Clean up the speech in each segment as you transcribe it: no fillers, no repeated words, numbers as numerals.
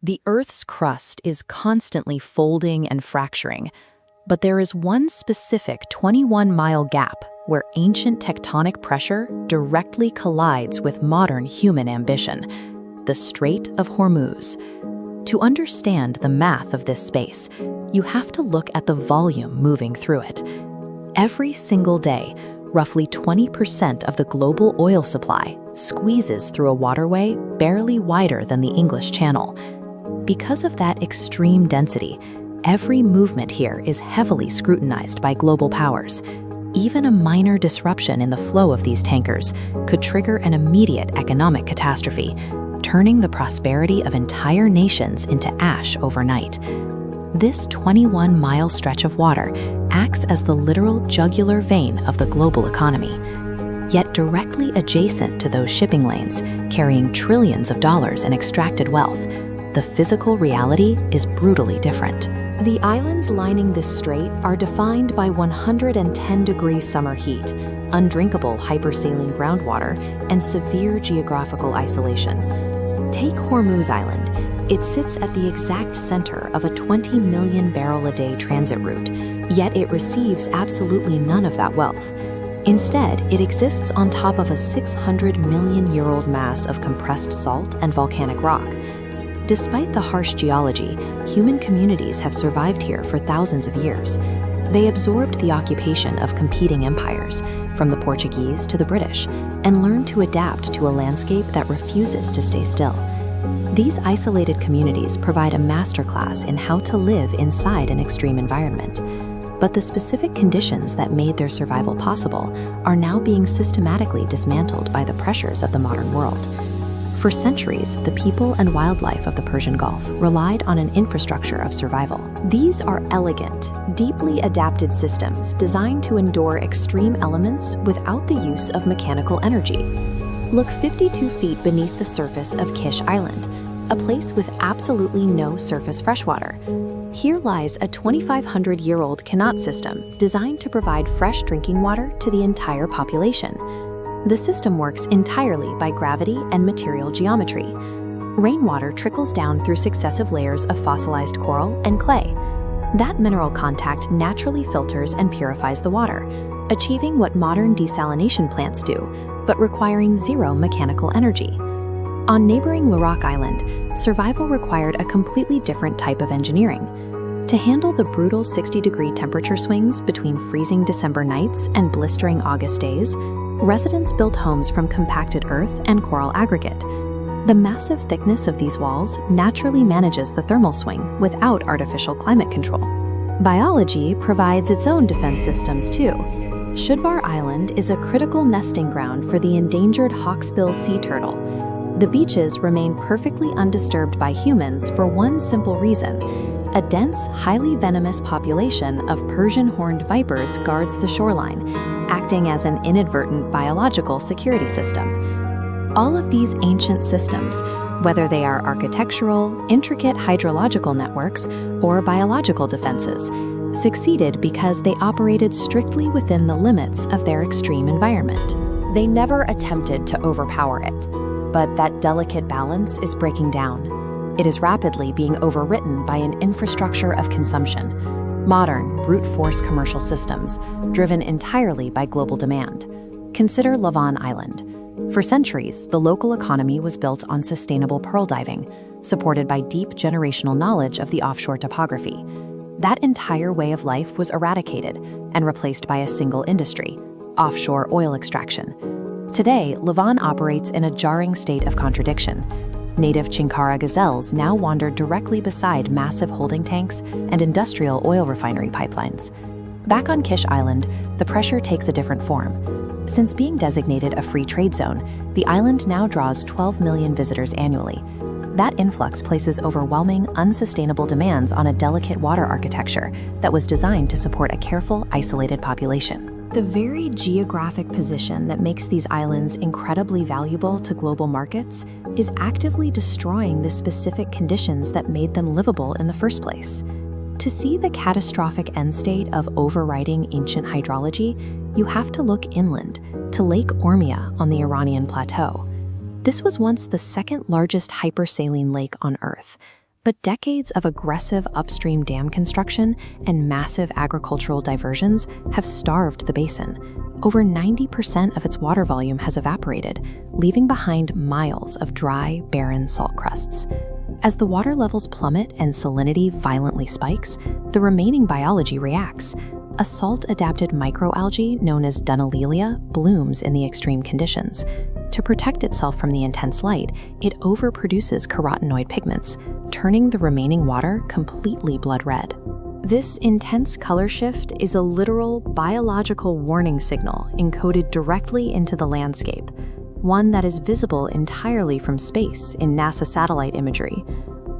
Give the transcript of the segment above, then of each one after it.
The Earth's crust is constantly folding and fracturing, but there is one specific 21-mile gap where ancient tectonic pressure directly collides with modern human ambition, the Strait of Hormuz. To understand the math of this space, you have to look at the volume moving through it. Every single day, roughly 20% of the global oil supply squeezes through a waterway barely wider than the English Channel. Because of that extreme density, every movement here is heavily scrutinized by global powers. Even a minor disruption in the flow of these tankers could trigger an immediate economic catastrophe, turning the prosperity of entire nations into ash overnight. This 21-mile stretch of water acts as the literal jugular vein of the global economy. Yet directly adjacent to those shipping lanes, carrying trillions of dollars in extracted wealth, the physical reality is brutally different. The islands lining this strait are defined by 110-degree summer heat, undrinkable hypersaline groundwater, and severe geographical isolation. Take Hormuz Island. It sits at the exact center of a 20 million barrel a day transit route, yet it receives absolutely none of that wealth. Instead, it exists on top of a 600-million-year-old mass of compressed salt and volcanic rock. Despite the harsh geology, human communities have survived here for thousands of years. They absorbed the occupation of competing empires, from the Portuguese to the British, and learned to adapt to a landscape that refuses to stay still. These isolated communities provide a masterclass in how to live inside an extreme environment. But the specific conditions that made their survival possible are now being systematically dismantled by the pressures of the modern world. For centuries, the people and wildlife of the Persian Gulf relied on an infrastructure of survival. These are elegant, deeply adapted systems designed to endure extreme elements without the use of mechanical energy. Look 52 feet beneath the surface of Kish Island, a place with absolutely no surface freshwater. Here lies a 2,500-year-old Qanat system designed to provide fresh drinking water to the entire population. The system works entirely by gravity and material geometry. Rainwater trickles down through successive layers of fossilized coral and clay. That mineral contact naturally filters and purifies the water, achieving what modern desalination plants do, but requiring zero mechanical energy. On neighboring Larak Island, survival required a completely different type of engineering. To handle the brutal 60-degree temperature swings between freezing December nights and blistering August days, residents built homes from compacted earth and coral aggregate. The massive thickness of these walls naturally manages the thermal swing without artificial climate control. Biology provides its own defense systems too. Shudvar Island is a critical nesting ground for the endangered hawksbill sea turtle. The beaches remain perfectly undisturbed by humans for one simple reason: a dense, highly venomous population of Persian horned vipers guards the shoreline, acting as an inadvertent biological security system. All of these ancient systems, whether they are architectural, intricate hydrological networks, or biological defenses, succeeded because they operated strictly within the limits of their extreme environment. They never attempted to overpower it, but that delicate balance is breaking down. It is rapidly being overwritten by an infrastructure of consumption, modern, brute force commercial systems, driven entirely by global demand. Consider Lavon Island. For centuries, the local economy was built on sustainable pearl diving, supported by deep generational knowledge of the offshore topography. That entire way of life was eradicated and replaced by a single industry: offshore oil extraction. Today, Lavon operates in a jarring state of contradiction. Native Chinkara gazelles now wander directly beside massive holding tanks and industrial oil refinery pipelines. Back on Kish Island, the pressure takes a different form. Since being designated a free trade zone, the island now draws 12 million visitors annually. That influx places overwhelming, unsustainable demands on a delicate water architecture that was designed to support a careful, isolated population. The very geographic position that makes these islands incredibly valuable to global markets is actively destroying the specific conditions that made them livable in the first place. To see the catastrophic end state of overriding ancient hydrology, you have to look inland, to Lake Ormia on the Iranian plateau. This was once the second largest hypersaline lake on Earth, But decades of aggressive upstream dam construction and massive agricultural diversions have starved the basin. Over 90% of its water volume has evaporated, leaving behind miles of dry, barren salt crusts. As the water levels plummet and salinity violently spikes, the remaining biology reacts. A salt-adapted microalgae known as Dunalilia blooms in the extreme conditions. To protect itself from the intense light, it overproduces carotenoid pigments, turning the remaining water completely blood red. This intense color shift is a literal biological warning signal encoded directly into the landscape, one that is visible entirely from space in NASA satellite imagery.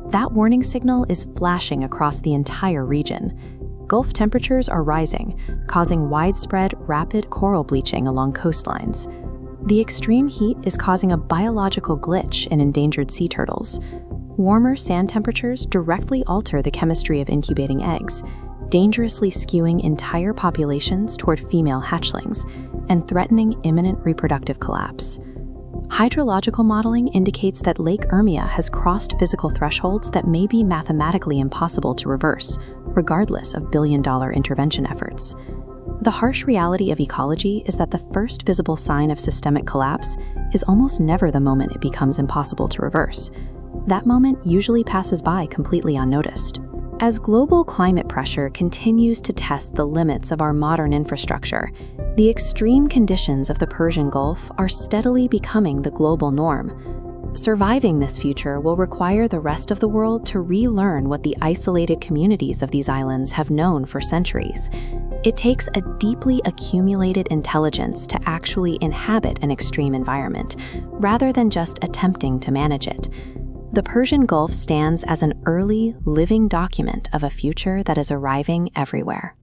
That warning signal is flashing across the entire region. Gulf temperatures are rising, causing widespread, rapid coral bleaching along coastlines. The extreme heat is causing a biological glitch in endangered sea turtles. Warmer sand temperatures directly alter the chemistry of incubating eggs, dangerously skewing entire populations toward female hatchlings and threatening imminent reproductive collapse. Hydrological modeling indicates that Lake Urmia has crossed physical thresholds that may be mathematically impossible to reverse, regardless of billion-dollar intervention efforts. The harsh reality of ecology is that the first visible sign of systemic collapse is almost never the moment it becomes impossible to reverse. That moment usually passes by completely unnoticed. As global climate pressure continues to test the limits of our modern infrastructure, the extreme conditions of the Persian Gulf are steadily becoming the global norm. Surviving this future will require the rest of the world to relearn what the isolated communities of these islands have known for centuries. It takes a deeply accumulated intelligence to actually inhabit an extreme environment, rather than just attempting to manage it. The Persian Gulf stands as an early, living document of a future that is arriving everywhere.